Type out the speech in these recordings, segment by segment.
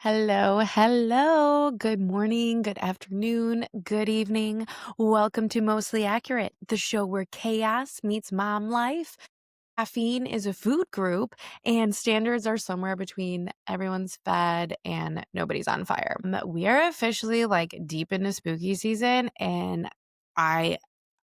Hello, hello. Good morning, good afternoon, good evening. Welcome to Mostly Accurate, the show where chaos meets mom life. Caffeine is a food group, and standards are somewhere between everyone's fed and nobody's on fire. We are officially deep into spooky season, and I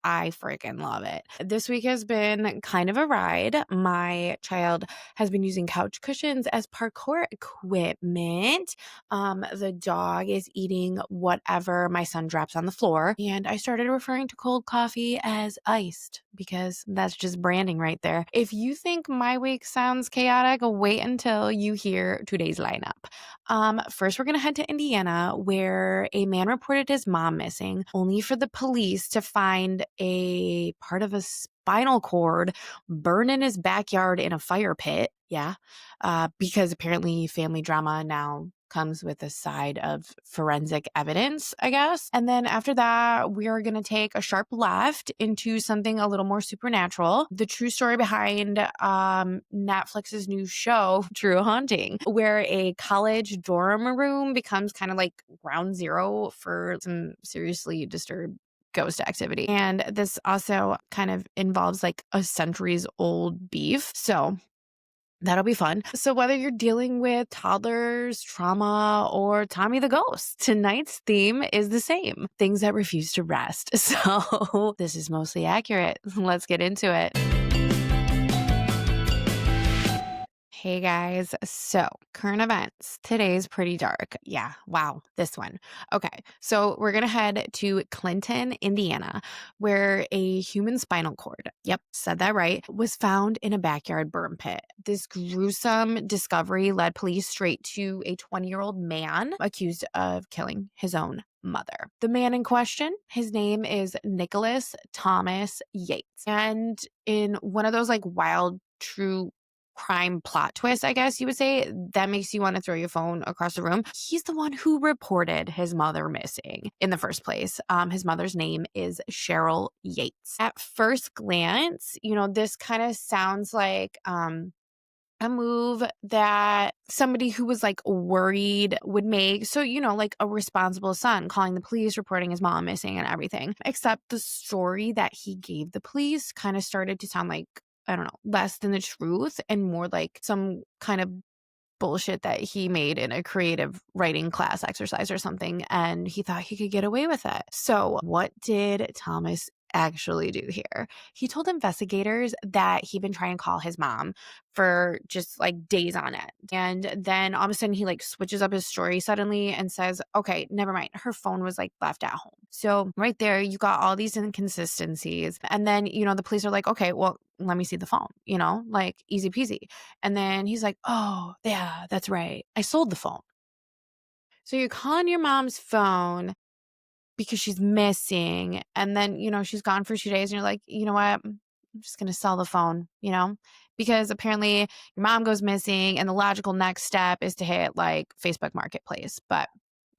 I freaking love it. This week has been kind of a ride. My child has been using couch cushions as parkour equipment. The dog is eating whatever my son drops on the floor. And I started referring to cold coffee as iced because that's just branding right there. If you think my week sounds chaotic, wait until you hear today's lineup. First, we're going to head to Indiana, where a man reported his mom missing, only for the police to find a part of a spinal cord burned in his backyard in a fire pit. Yeah, because apparently family drama now comes with a side of forensic evidence, I guess. And then after that, we are going to take a sharp left into something a little more supernatural. The true story behind Netflix's new show, True Haunting, where a college dorm room becomes kind of like ground zero for some seriously disturbed ghost activity. And this also kind of involves like a centuries old beef. So that'll be fun. So whether you're dealing with toddlers, trauma, or Tommy the Ghost, tonight's theme is the same: things that refuse to rest. So this is Mostly Accurate. Let's get into it. Hey guys, so current events. Today's pretty dark. Yeah, wow, this one. Okay, so we're gonna head to Clinton, Indiana, where a human spinal cord, yep, said that right, was found in a backyard burn pit. This gruesome discovery led police straight to a 20-year-old man accused of killing his own mother. The man in question, his name is Nicholas Thomas Yates. And in one of those wild, true crime plot twist, I guess you would say, that makes you want to throw your phone across the room. He's the one who reported his mother missing in the first place. His mother's name is Cheryl Yates. At first glance, this kind of sounds like a move that somebody who was worried would make. So, like a responsible son calling the police, reporting his mom missing and everything. Except the story that he gave the police kind of started to sound like, I don't know, less than the truth and more like some kind of bullshit that he made in a creative writing class exercise or something. And he thought he could get away with it. So, what did Thomas actually do here? He told investigators that he'd been trying to call his mom for just days on end. And then all of a sudden he switches up his story suddenly and says, okay, never mind. Her phone was left at home. So right there, you got all these inconsistencies. And then, the police are like, okay, well, let me see the phone, easy peasy. And then he's like, oh, yeah, that's right. I sold the phone. So you're calling your mom's phone because she's missing. And then, she's gone for 2 days and you're like, you know what? I'm just going to sell the phone, because apparently your mom goes missing and the logical next step is to hit Facebook Marketplace. But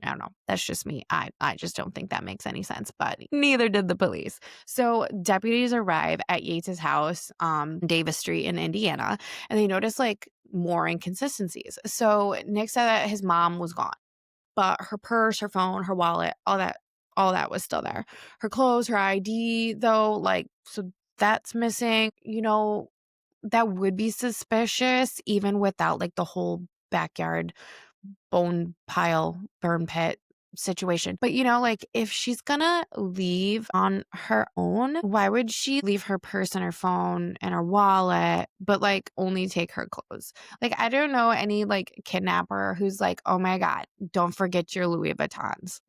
I don't know. That's just me. I just don't think that makes any sense, but neither did the police. So deputies arrive at Yates's house, Davis Street in Indiana, and they notice more inconsistencies. So Nick said that his mom was gone, but her purse, her phone, her wallet, all that was still there. Her clothes, her ID, though, so that's missing. That would be suspicious even without the whole backyard bone pile burn pit situation. But if she's gonna leave on her own, why would she leave her purse and her phone and her wallet, but only take her clothes? I don't know any kidnapper who's oh my God, don't forget your Louis Vuittons.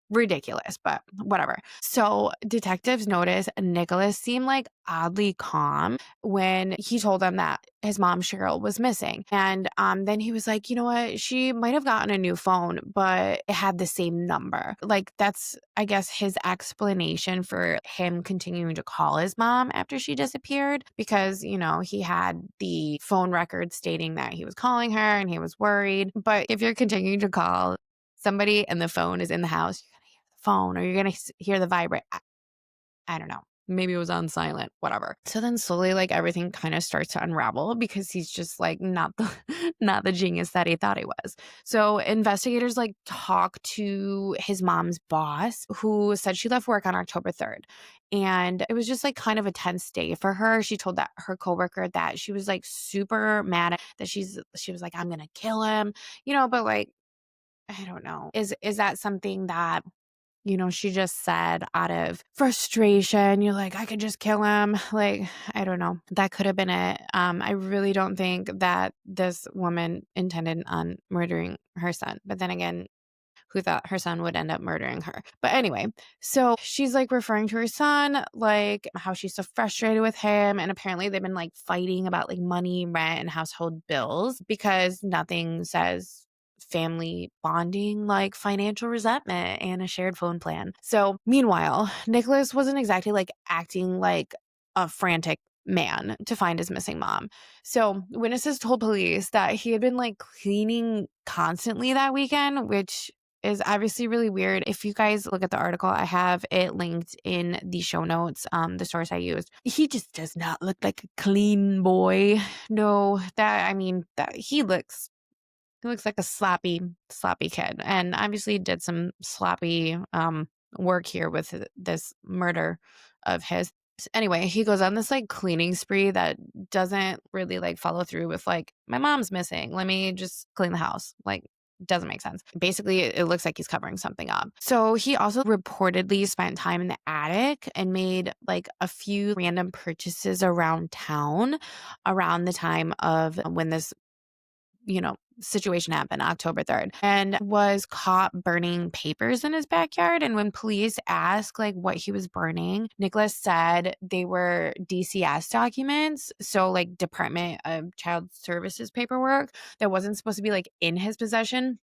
Ridiculous, but whatever. So detectives noticed Nicholas seemed oddly calm when he told them that his mom Cheryl was missing. And then he was like, you know what? She might have gotten a new phone, but it had the same number. That's, I guess, his explanation for him continuing to call his mom after she disappeared, because, he had the phone record stating that he was calling her and he was worried. But if you're continuing to call somebody and the phone is in the house, phone, or you're going to hear the vibrate. I don't know. Maybe it was on silent, whatever. So then slowly everything kind of starts to unravel because he's just not the not the genius that he thought he was. So investigators like talked to his mom's boss, who said she left work on October 3rd. And it was just like kind of a tense day for her. She told that her coworker that she was like super mad that she was like, I'm gonna kill him, but like, I don't know. Is that something that she just said out of frustration? You're like, I could just kill him. Like, I don't know. That could have been it. I really don't think that this woman intended on murdering her son. But then again, who thought her son would end up murdering her? But anyway, so she's like referring to her son, like how she's so frustrated with him. And apparently they've been like fighting about like money, rent, and household bills because nothing says family bonding like financial resentment and a shared phone plan. So meanwhile, Nicholas wasn't exactly like acting like a frantic man to find his missing mom. So witnesses told police that he had been like cleaning constantly that weekend, which is obviously really weird. If you guys look at the article, I have it linked in the show notes, the source I used. He just does not look like a clean boy. No, that he looks like a sloppy kid, and obviously did some sloppy work here with this murder of his. Anyway, he goes on this like cleaning spree that doesn't really like follow through with like, my mom's missing, let me just clean the house. Like, doesn't make sense. Basically, it looks like he's covering something up. So he also reportedly spent time in the attic and made like a few random purchases around town around the time of when this situation happened, October 3rd, and was caught burning papers in his backyard. And when police asked like what he was burning, Nicholas said they were DCS documents. So like Department of Child Services paperwork that wasn't supposed to be like in his possession,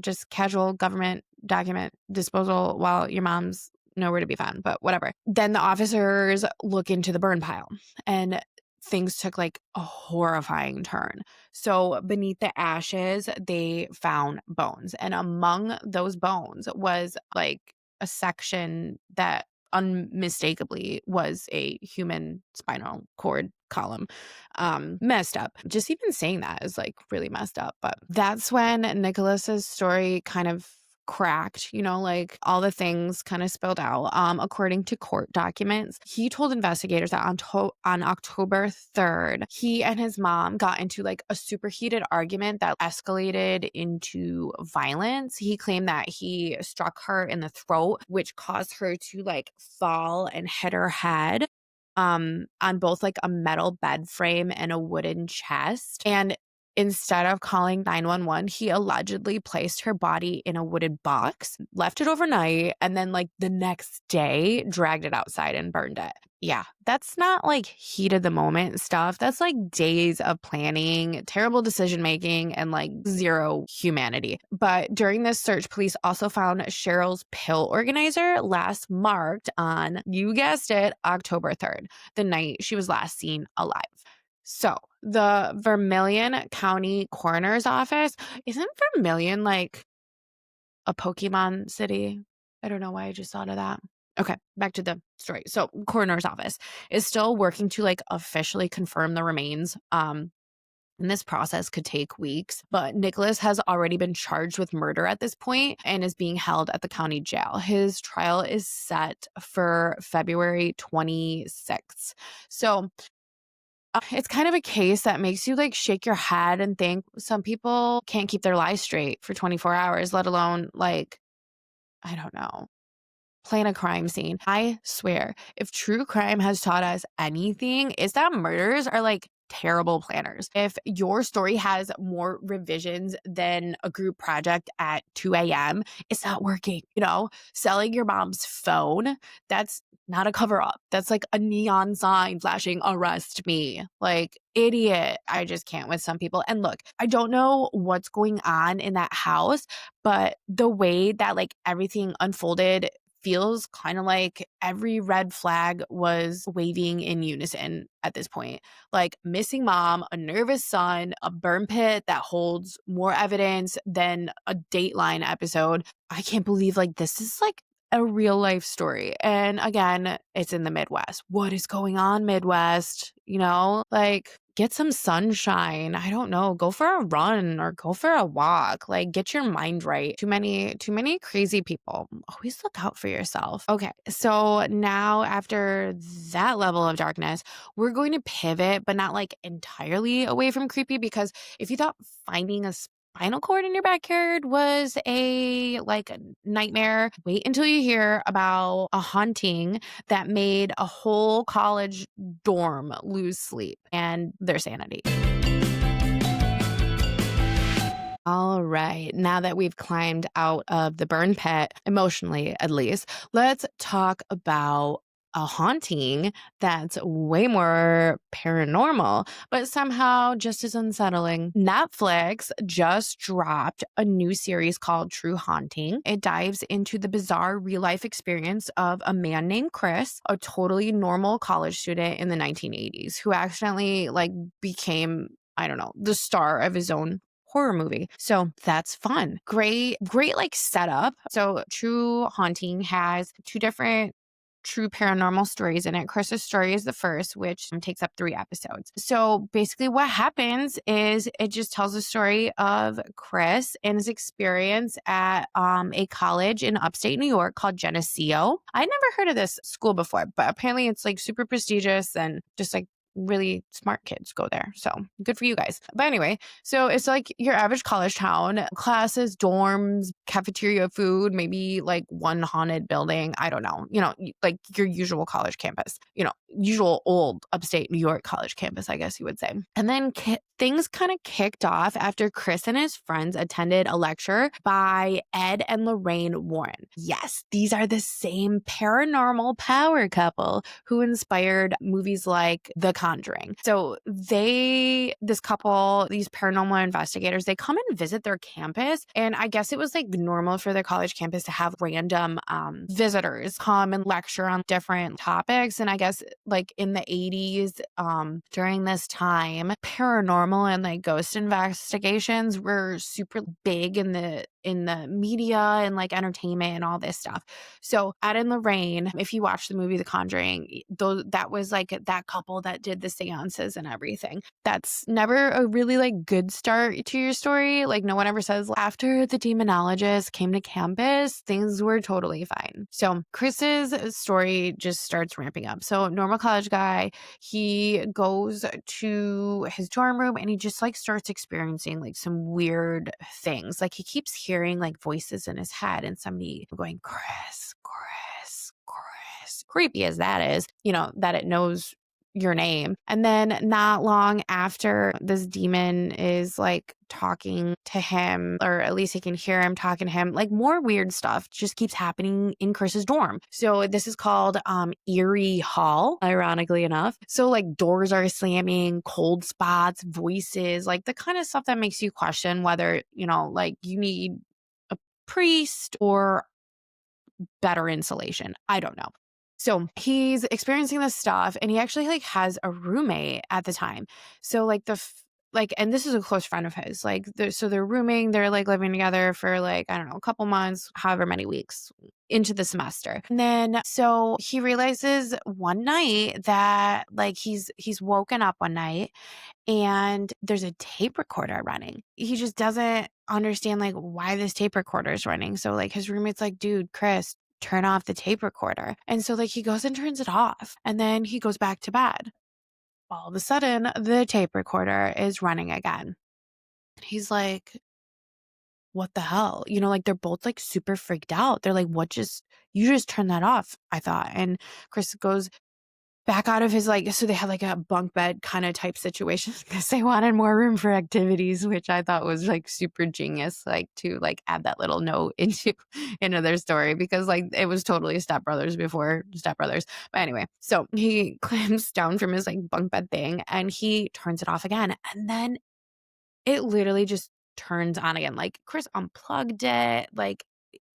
just casual government document disposal while your mom's nowhere to be found, but whatever. Then the officers look into the burn pile, and things took like a horrifying turn. So beneath the ashes, they found bones. And among those bones was like a section that unmistakably was a human spinal cord column. Messed up. Just even saying that is like really messed up. But that's when Nicholas's story kind of cracked, like all the things kind of spilled out. According to court documents, he told investigators that on October 3rd, he and his mom got into like a superheated argument that escalated into violence. He claimed that he struck her in the throat, which caused her to like fall and hit her head on both like a metal bed frame and a wooden chest. And instead of calling 911, he allegedly placed her body in a wooden box, left it overnight, and then like the next day dragged it outside and burned it. Yeah, that's not like heat of the moment stuff. That's like days of planning, terrible decision making, and like zero humanity. But during this search, police also found Cheryl's pill organizer last marked on, you guessed it, October 3rd, the night she was last seen alive. So the Vermilion County Coroner's Office, isn't Vermilion like a Pokemon city? I don't know why I just thought of that. Okay, back to the story. So coroner's office is still working to like officially confirm the remains. And this process could take weeks, but Nicholas has already been charged with murder at this point and is being held at the county jail. His trial is set for February 26th. So it's kind of a case that makes you like shake your head and think some people can't keep their lies straight for 24 hours, let alone like, I don't know, plan a crime scene. I swear, if true crime has taught us anything, is that murders are like terrible planners. If your story has more revisions than a group project at 2 a.m., it's not working. Selling your mom's phone, that's not a cover up. That's like a neon sign flashing, arrest me. Like, idiot. I just can't with some people. And look, I don't know what's going on in that house, but the way that like everything unfolded feels kind of like every red flag was waving in unison at this point. Like missing mom, a nervous son, a burn pit that holds more evidence than a Dateline episode. I can't believe like this is like a real life story. And again, it's in the Midwest. What is going on, Midwest? Like get some sunshine. I don't know, go for a run or go for a walk. Like get your mind right. Too many crazy people. Always look out for yourself. Okay. So now after that level of darkness, we're going to pivot, but not like entirely away from creepy, because if you thought finding a spinal cord in your backyard was a nightmare, wait until you hear about a haunting that made a whole college dorm lose sleep and their sanity. All right. Now that we've climbed out of the burn pit, emotionally at least, let's talk about a haunting that's way more paranormal, but somehow just as unsettling. Netflix just dropped a new series called True Haunting. It dives into the bizarre real life experience of a man named Chris, a totally normal college student in the 1980s who accidentally became, I don't know, the star of his own horror movie. So that's fun. Great setup. So True Haunting has two different true paranormal stories in it. Chris's story is the first, which takes up 3 episodes. So basically what happens is it just tells the story of Chris and his experience at a college in upstate New York called Geneseo. I never heard of this school before, but apparently it's like super prestigious and just like really smart kids go there. So good for you guys. But anyway, so it's like your average college town, classes, dorms, cafeteria food, maybe like one haunted building. I don't know, like your usual college campus, usual old upstate New York college campus, I guess you would say. And then things kind of kicked off after Chris and his friends attended a lecture by Ed and Lorraine Warren. Yes, these are the same paranormal power couple who inspired movies like The Conjuring. So this couple, these paranormal investigators, they come and visit their campus. And I guess it was like normal for their college campus to have random visitors come and lecture on different topics. And I guess like in the 80s, during this time, paranormal and like ghost investigations were super big in the media and like entertainment and all this stuff. So Ed and Lorraine, if you watch the movie The Conjuring, that was like that couple that did the seances and everything. That's never a really like good start to your story. Like no one ever says after the demonologist came to campus, things were totally fine. So Chris's story just starts ramping up. So normal college guy, he goes to his dorm room and he just like starts experiencing like some weird things. Like he keeps hearing like voices in his head and somebody going, Chris, Chris, Chris. Creepy as that is, that it knows your name. And then not long after, this demon is like talking to him, or at least he can hear him talking to him, like more weird stuff just keeps happening in Chris's dorm. So this is called Eerie Hall, ironically enough. So like doors are slamming, cold spots, voices, like the kind of stuff that makes you question whether, like you need a priest or better insulation. I don't know. So he's experiencing this stuff and he actually like has a roommate at the time. So like and this is a close friend of his, like they're rooming, they're like living together for like, I don't know, a couple months, however many weeks into the semester. And then, so he realizes one night that like he's woken up one night and there's a tape recorder running. He just doesn't understand like why this tape recorder is running. So like his roommate's like, dude, Chris, turn off the tape recorder. And so like he goes and turns it off and then he goes back to bed. All of a sudden, the tape recorder is running again. He's like, what the hell? Like they're both like super freaked out. They're like, you just turned that off, I thought. And Chris goes back out of his so they had like a bunk bed kind of type situation because they wanted more room for activities, which I thought was like super genius, like to like add that little note into their story, because like it was totally Step Brothers before Step Brothers. But anyway, so he climbs down from his like bunk bed thing and he turns it off again, and then it literally just turns on again. Like Chris unplugged it, like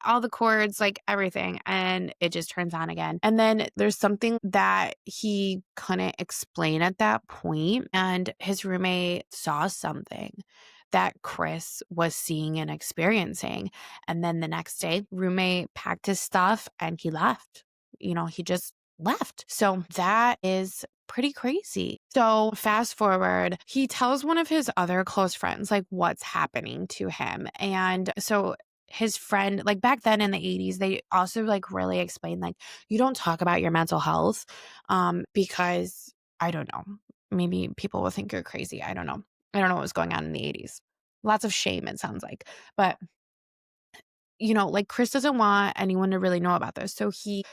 all the cords, like everything, and it just turns on again. And then there's something that he couldn't explain at that point, and his roommate saw something that Chris was seeing and experiencing. And then the next day, roommate packed his stuff and he left. He just left. So that is pretty crazy. So fast forward, he tells one of his other close friends like what's happening to him. And so his friend, like back then in the 80s, they also like really explained like you don't talk about your mental health because I don't know, maybe people will think you're crazy. I don't know. I don't know what was going on in the 80s. Lots of shame, it sounds like. But like Chris doesn't want anyone to really know about this. So he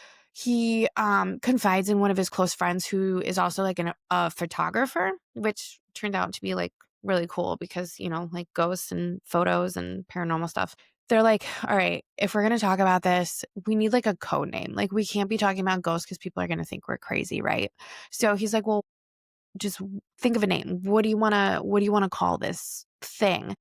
confides in one of his close friends who is also like a photographer, which turned out to be like really cool because, like ghosts and photos and paranormal stuff. They're like, all right, if we're going to talk about this, we need like a code name. Like we can't be talking about ghosts because people are going to think we're crazy, right? So he's like, well, just think of a name. What do you want to call this thing?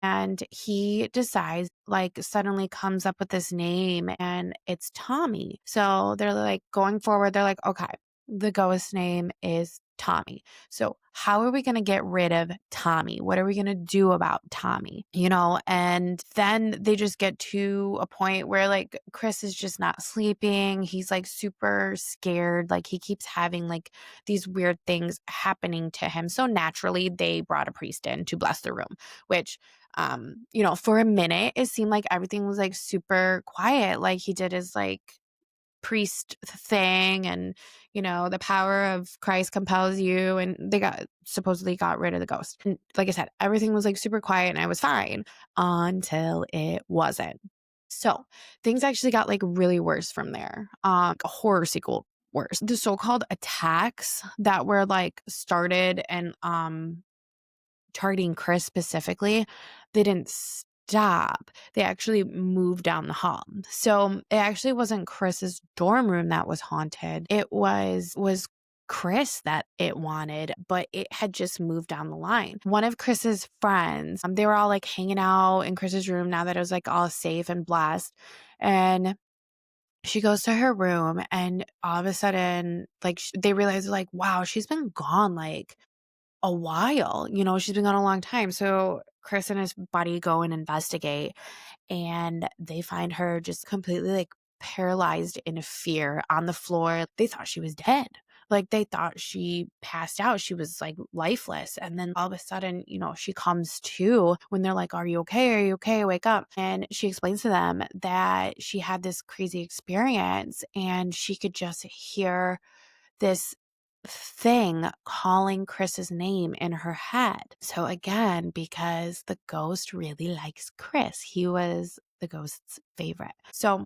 And he decides, like, suddenly comes up with this name and it's Tommy. So they're like, going forward, they're like, okay, the ghost name is Tommy. So how are we going to get rid of Tommy? What are we going to do about Tommy? And then they just get to a point where like Chris is just not sleeping. He's like super scared. Like he keeps having like these weird things happening to him. So naturally, they brought a priest in to bless the room, which for a minute, it seemed like everything was like super quiet. Like he did his like priest thing and, the power of Christ compels you. And they supposedly got rid of the ghost. And like I said, everything was like super quiet and I was fine until it wasn't. So things actually got like really worse from there. A horror sequel worse. The so-called attacks that were like started and targeting Chris specifically, they didn't stop. They actually moved down the hall. So it actually wasn't Chris's dorm room that was haunted. It was Chris that it wanted, but it had just moved down the line. One of Chris's friends, they were all like hanging out in Chris's room now that it was like all safe and blessed. And she goes to her room and all of a sudden, like they realize like, wow, she's been gone like a while. She's been gone a long time. So Chris and his buddy go and investigate and they find her just completely like paralyzed in fear on the floor. They thought she was dead. Like they thought she passed out. She was like lifeless. And then all of a sudden, she comes to when they're like, are you okay? Are you okay? Wake up. And she explains to them that she had this crazy experience and she could just hear this thing calling Chris's name in her head. So again, because the ghost really likes Chris, he was the ghost's favorite. So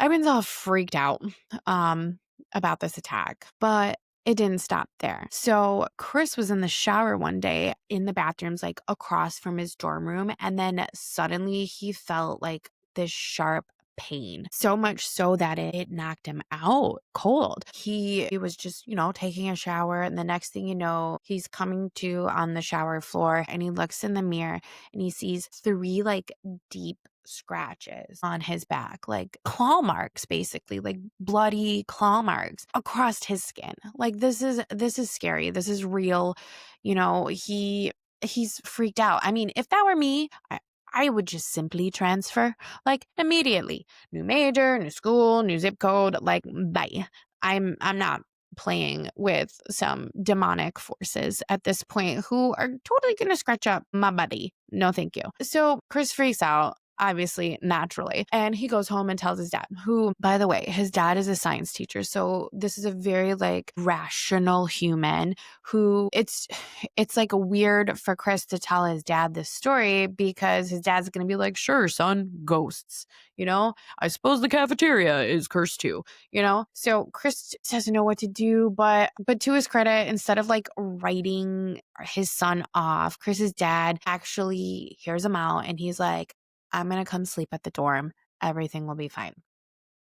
everyone's all freaked out about this attack, but it didn't stop there. So Chris was in the shower one day in the bathrooms, like across from his dorm room, and then suddenly he felt like this sharp pain, so much so that it knocked him out cold. He was just, taking a shower, and the next thing you know, he's coming to on the shower floor and he looks in the mirror and he sees three like deep scratches on his back, like claw marks, basically, like bloody claw marks across his skin. Like this is scary. This is real. He's freaked out. I mean, if that were me, I would just simply transfer, like immediately. New major, new school, new zip code, like bye. I'm not playing with some demonic forces at this point who are totally going to scratch up my body. No, thank you. So Chris freaks out. Obviously, naturally. And he goes home and tells his dad, who, by the way, his dad is a science teacher. So this is a very like rational human who it's like weird for Chris to tell his dad this story because his dad's going to be like, sure, son, ghosts, I suppose the cafeteria is cursed too, So Chris doesn't know what to do, but to his credit, instead of like writing his son off, Chris's dad actually hears him out and he's like, I'm going to come sleep at the dorm. Everything will be fine.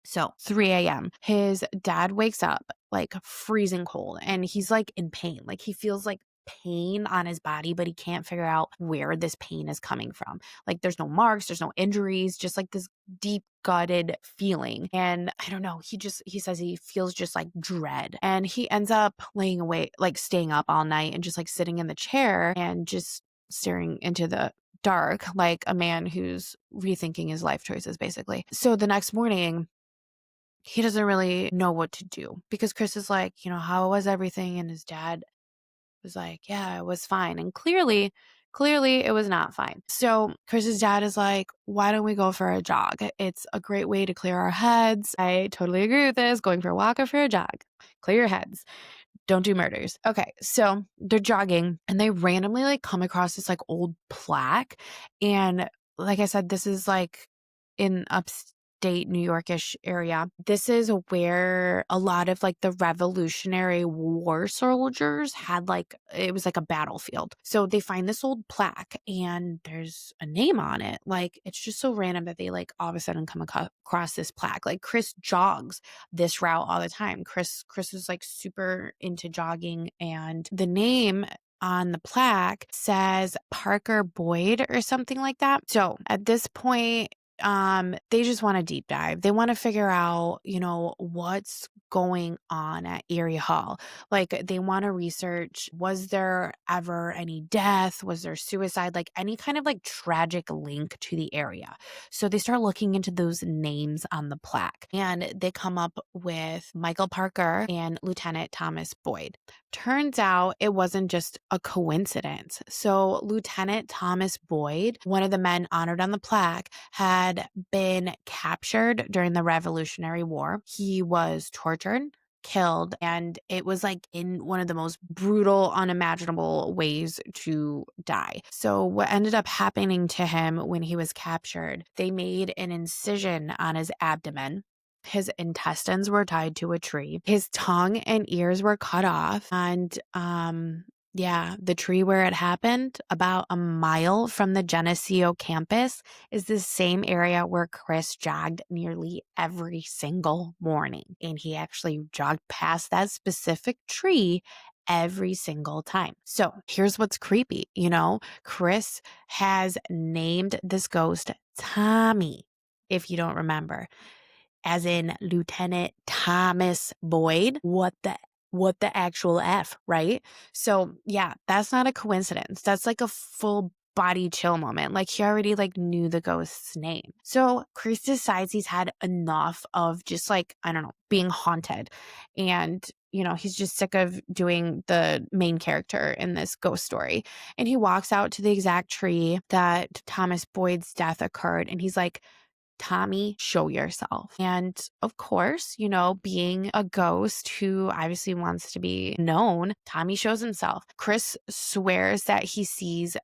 So 3 a.m. His dad wakes up like freezing cold and he's like in pain. Like he feels like pain on his body, but he can't figure out where this pain is coming from. Like there's no marks, there's no injuries, just like this deep gutted feeling. And I don't know, he says he feels just like dread. And he ends up laying awake, like staying up all night and just like sitting in the chair and just staring into the dark, like a man who's rethinking his life choices, basically. So the next morning, he doesn't really know what to do because Chris is like, how was everything? And his dad was like, yeah, it was fine. And clearly it was not fine. So Chris's dad is like, why don't we go for a jog? It's a great way to clear our heads. I totally agree with this. Going for a walk or for a jog. Clear your heads. Don't do murders. Okay. So they're jogging and they randomly like come across this like old plaque. And like I said, this is like in upstate New Yorkish area. This is where a lot of like the Revolutionary War soldiers had like, it was like a battlefield. So they find this old plaque and there's a name on it. Like it's just so random that they like all of a sudden come across this plaque. Like Chris jogs this route all the time. Chris is like super into jogging, and the name on the plaque says Parker Boyd or something like that. So at this point, they just want to deep dive. They want to figure out, what's going on at Erie Hall. Like they want to research, was there ever any death? Was there suicide? Like any kind of like tragic link to the area. So they start looking into those names on the plaque and they come up with Michael Parker and Lieutenant Thomas Boyd. Turns out it wasn't just a coincidence. So Lieutenant Thomas Boyd, one of the men honored on the plaque, had been captured during the Revolutionary War. He was tortured, killed, and it was like in one of the most brutal, unimaginable ways to die. So what ended up happening to him when he was captured, they made an incision on his abdomen. His intestines were tied to a tree. His tongue and ears were cut off. And yeah, the tree where it happened, about a mile from the Geneseo campus, is the same area where Chris jogged nearly every single morning. And he actually jogged past that specific tree every single time. So here's what's creepy. Chris has named this ghost Tommy, if you don't remember, as in Lieutenant Thomas Boyd. What the actual F, right? So yeah, that's not a coincidence. That's like a full body chill moment. Like he already like knew the ghost's name. So Chris decides he's had enough of just like, I don't know, being haunted. And he's just sick of doing the main character in this ghost story. And he walks out to the exact tree that Thomas Boyd's death occurred. And he's like, Tommy, show yourself. And of course, being a ghost who obviously wants to be known, Tommy shows himself. Chris swears that he sees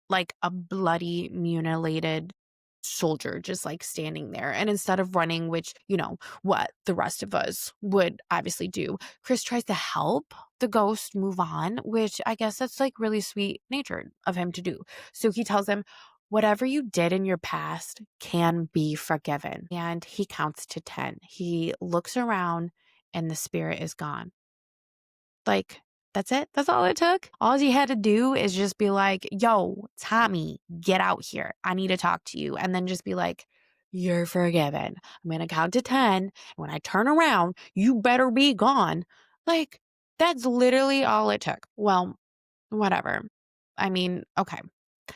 like a bloody, mutilated soldier just like standing there. And instead of running, which, what the rest of us would obviously do, Chris tries to help the ghost move on, which I guess that's like really sweet natured of him to do. So he tells him, whatever you did in your past can be forgiven. And he counts to 10. He looks around and the spirit is gone. Like, that's it. That's all it took. All he had to do is just be like, yo, Tommy, get out here. I need to talk to you. And then just be like, you're forgiven. I'm going to count to 10. When I turn around, you better be gone. Like, that's literally all it took. Well, whatever. I mean, okay.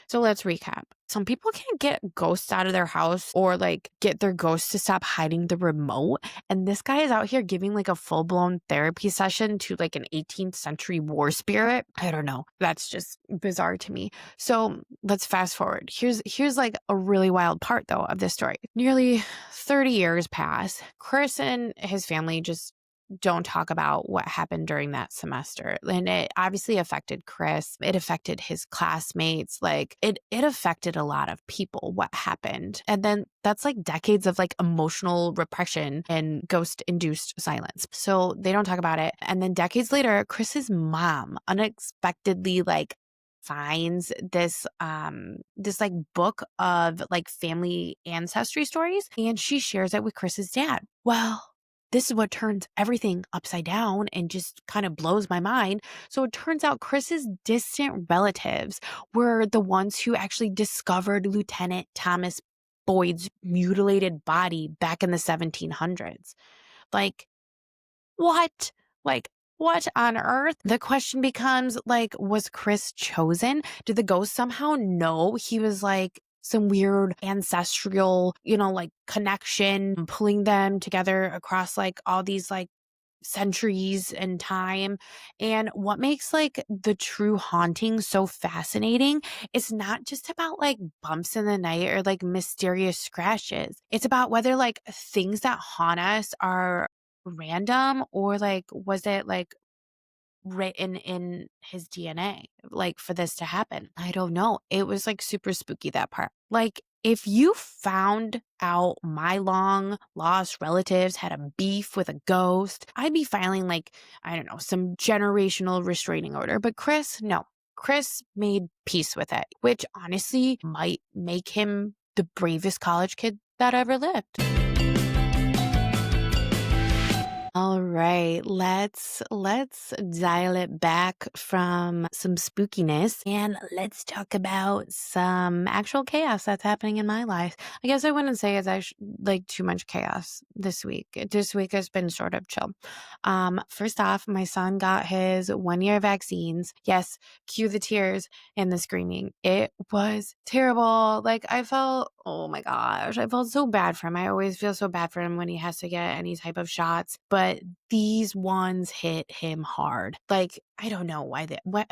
So let's recap. Some people can't get ghosts out of their house or like get their ghosts to stop hiding the remote. And this guy is out here giving like a full blown therapy session to like an 18th century war spirit. I don't know. That's just bizarre to me. So let's fast forward. Here's like a really wild part though of this story. Nearly 30 years pass. Chris and his family just don't talk about what happened during that semester. And it obviously affected Chris. It affected his classmates. Like it affected a lot of people, what happened. And then that's like decades of like emotional repression and ghost induced silence. So they don't talk about it. And then decades later, Chris's mom unexpectedly like finds this like book of like family ancestry stories, and she shares it with Chris's dad. Well, this is what turns everything upside down and just kind of blows my mind. So it turns out Chris's distant relatives were the ones who actually discovered Lieutenant Thomas Boyd's mutilated body back in the 1700s. Like, what? Like, what on earth? The question becomes like, was Chris chosen? Did the ghost somehow know he was like some weird ancestral, like connection, pulling them together across like all these like centuries and time. And what makes like the true haunting so fascinating is not just about like bumps in the night or like mysterious scratches. It's about whether like things that haunt us are random or like was it like written in his DNA, like for this to happen. I don't know. It was like super spooky that part. Like if you found out my long lost relatives had a beef with a ghost, I'd be filing like, I don't know, some generational restraining order. But Chris, no. Chris made peace with it, which honestly might make him the bravest college kid that ever lived. All right, let's dial it back from some spookiness and let's talk about some actual chaos that's happening in my life. I guess I wouldn't say it's actually like too much chaos this week. This week has been sort of chill. First off, my son got his 1 year vaccines. Yes, cue the tears and the screaming. It was terrible. Like I felt, oh my gosh, I felt so bad for him. I always feel so bad for him when he has to get any type of shots, but these ones hit him hard. Like I don't know why what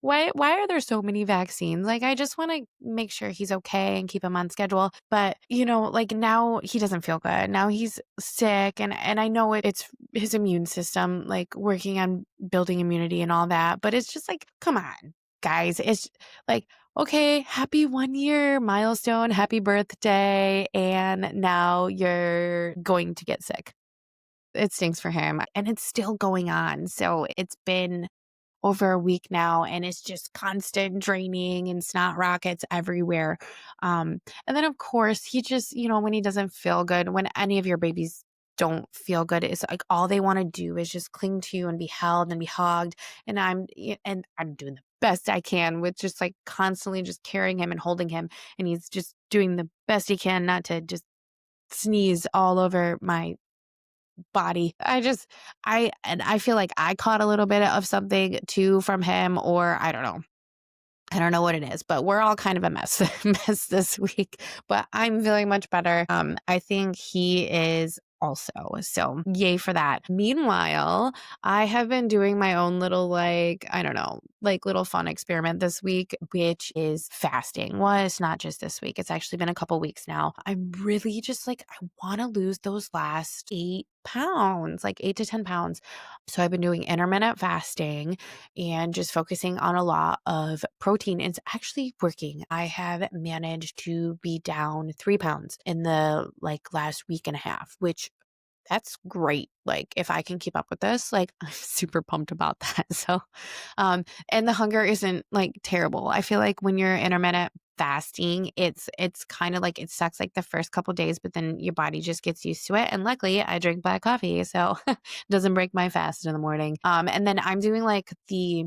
why are there so many vaccines? Like I just want to make sure he's okay and keep him on schedule. But like now he doesn't feel good. Now he's sick and I know it's his immune system like working on building immunity and all that, but it's just like come on, guys. It's like okay, happy 1 year milestone, happy birthday, and now you're going to get sick. It stinks for him and it's still going on. So it's been over a week now and it's just constant draining and snot rockets everywhere. And then of course he just, when he doesn't feel good, when any of your babies don't feel good, it's like all they want to do is just cling to you and be held and be hugged. And I'm doing the best I can with just like constantly just carrying him and holding him. And he's just doing the best he can not to just sneeze all over my body. I feel like I caught a little bit of something too from him, or I don't know. I don't know what it is, but we're all kind of a mess mess this week. But I'm feeling much better. I think he is also. So yay for that. Meanwhile, I have been doing my own little like, I don't know, like little fun experiment this week, which is fasting. Well, it's not just this week. It's actually been a couple weeks now. I'm really just like, I want to lose those last 8 pounds, like 8 to 10 pounds. So I've been doing intermittent fasting and just focusing on a lot of protein. It's actually working. I have managed to be down 3 pounds in the like last week and a half, which that's great. Like if I can keep up with this, like I'm super pumped about that. So, and the hunger isn't like terrible. I feel like when you're intermittent fasting, it's kind of like it sucks like the first couple days, but then your body just gets used to it. And luckily I drink black coffee, so it doesn't break my fast in the morning. And then I'm doing like the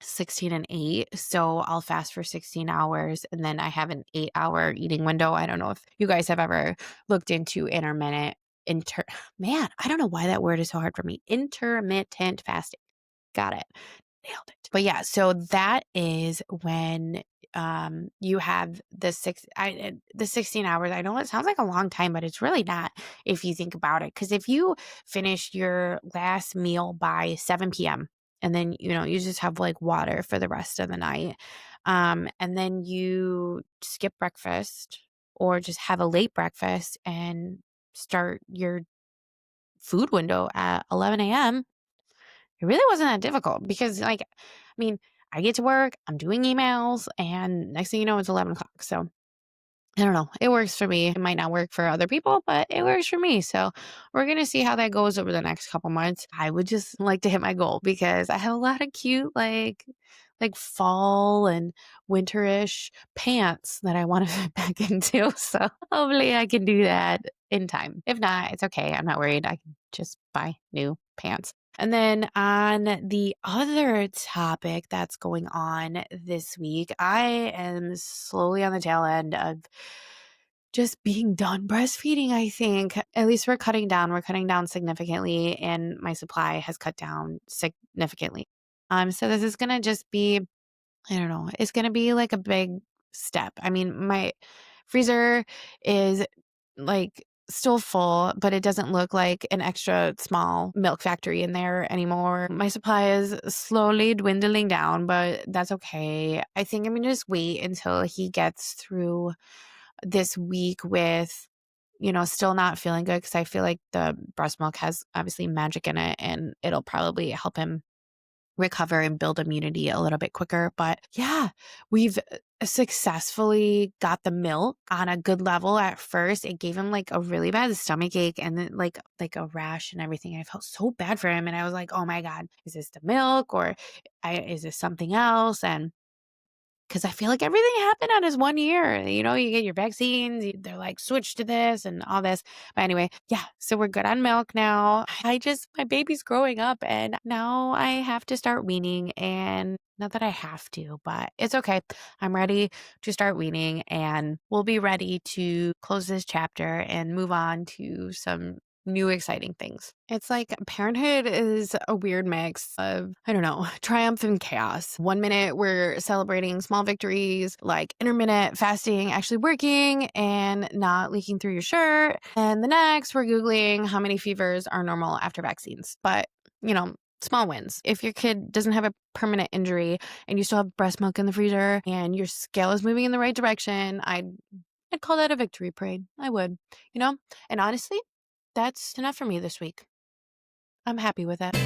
16 and 8. So I'll fast for 16 hours and then I have an 8 hour eating window. I don't know if you guys have ever looked into intermittent man, I don't know why that word is so hard for me. Intermittent fasting. Got it. Nailed it. But yeah, so that is when you have the 16 hours. I know it sounds like a long time, but it's really not if you think about it. Because if you finish your last meal by 7 p.m. and then you just have like water for the rest of the night, and then you skip breakfast or just have a late breakfast and start your food window at 11 a.m., it really wasn't that difficult because, like, I mean, I get to work, I'm doing emails, and next thing you know, it's 11 o'clock. So I don't know. It works for me. It might not work for other people, but it works for me. So we're going to see how that goes over the next couple months. I would just like to hit my goal because I have a lot of cute, like fall and winterish pants that I want to fit back into. So hopefully I can do that in time. If not, it's okay. I'm not worried. I can just buy new pants. And then on the other topic that's going on this week, I am slowly on the tail end of just being done breastfeeding, I think. At least we're cutting down. We're cutting down significantly, and my supply has cut down significantly. So this is gonna just be, I don't know, it's gonna be like a big step. I mean, my freezer is like still full, but it doesn't look like an extra small milk factory in there anymore. My supply is slowly dwindling down, but that's okay. I think I'm gonna just wait until he gets through this week with, still not feeling good, because I feel like the breast milk has obviously magic in it and it'll probably help him recover and build immunity a little bit quicker. But yeah, we've successfully got the milk on a good level. At first, it gave him like a really bad stomach ache and then like a rash and everything. I felt so bad for him, and I was like, oh my God, is this the milk, or is this something else? And because I feel like everything happened on his 1 year. You get your vaccines, they're like, switch to this and all this. But anyway, yeah, so we're good on milk now. My baby's growing up and now I have to start weaning. And not that I have to, but it's okay. I'm ready to start weaning, and we'll be ready to close this chapter and move on to some new exciting things. It's like parenthood is a weird mix of, I don't know, triumph and chaos. 1 minute we're celebrating small victories like intermittent fasting actually working and not leaking through your shirt. And the next we're Googling how many fevers are normal after vaccines. But, small wins. If your kid doesn't have a permanent injury and you still have breast milk in the freezer and your scale is moving in the right direction, I'd call that a victory parade. I would, and honestly, that's enough for me this week. I'm happy with it.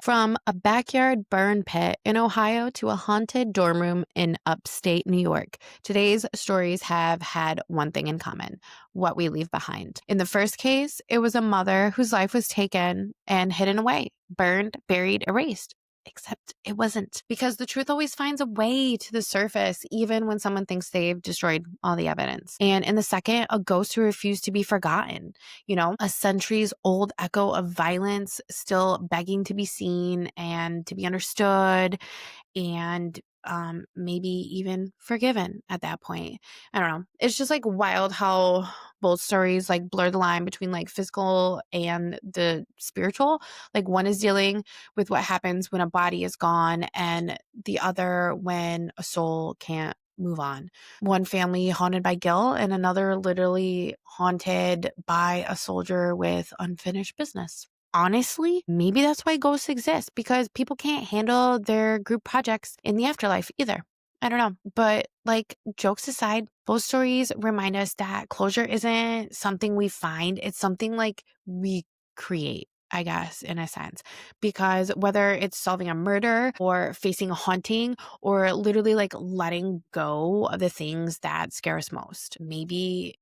From a backyard burn pit in Ohio to a haunted dorm room in upstate New York, today's stories have had one thing in common: what we leave behind. In the first case, it was a mother whose life was taken and hidden away, burned, buried, erased. Except it wasn't, because the truth always finds a way to the surface, even when someone thinks they've destroyed all the evidence. And in the second, a ghost who refused to be forgotten, a centuries old echo of violence still begging to be seen and to be understood, and maybe even forgiven at that point. I don't know. It's just like wild how both stories like blur the line between like physical and the spiritual. Like one is dealing with what happens when a body is gone, and the other when a soul can't move on. One family haunted by guilt, and another literally haunted by a soldier with unfinished business. Honestly, maybe that's why ghosts exist, because people can't handle their group projects in the afterlife either. I don't know. But like, jokes aside, both stories remind us that closure isn't something we find, it's something like we create, I guess, in a sense. Because whether it's solving a murder or facing a haunting or literally like letting go of the things that scare us most, maybe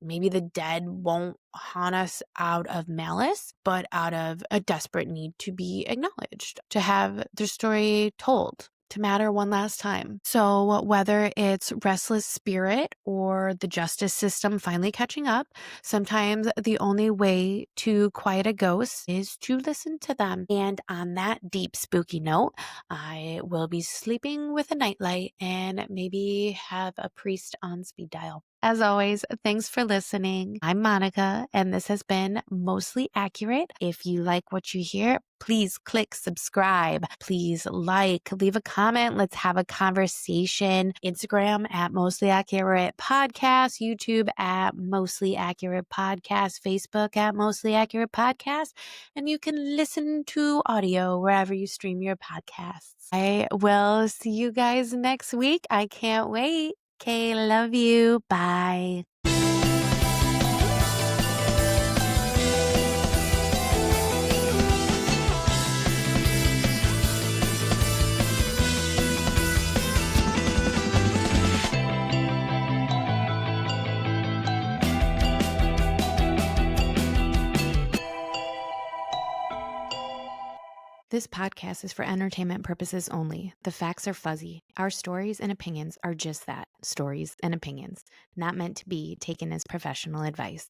the dead won't haunt us out of malice, but out of a desperate need to be acknowledged, to have their story told, to matter one last time. So whether it's restless spirit or the justice system finally catching up, sometimes the only way to quiet a ghost is to listen to them. And on that deep, spooky note, I will be sleeping with a nightlight and maybe have a priest on speed dial. As always, thanks for listening. I'm Monica, and this has been Mostly Accurate. If you like what you hear, please click subscribe. Please leave a comment. Let's have a conversation. Instagram at Mostly Accurate Podcast, YouTube at Mostly Accurate Podcast, Facebook at Mostly Accurate Podcast, and you can listen to audio wherever you stream your podcasts. I will see you guys next week. I can't wait. Okay, love you. Bye. This podcast is for entertainment purposes only. The facts are fuzzy. Our stories and opinions are just that, stories and opinions, not meant to be taken as professional advice.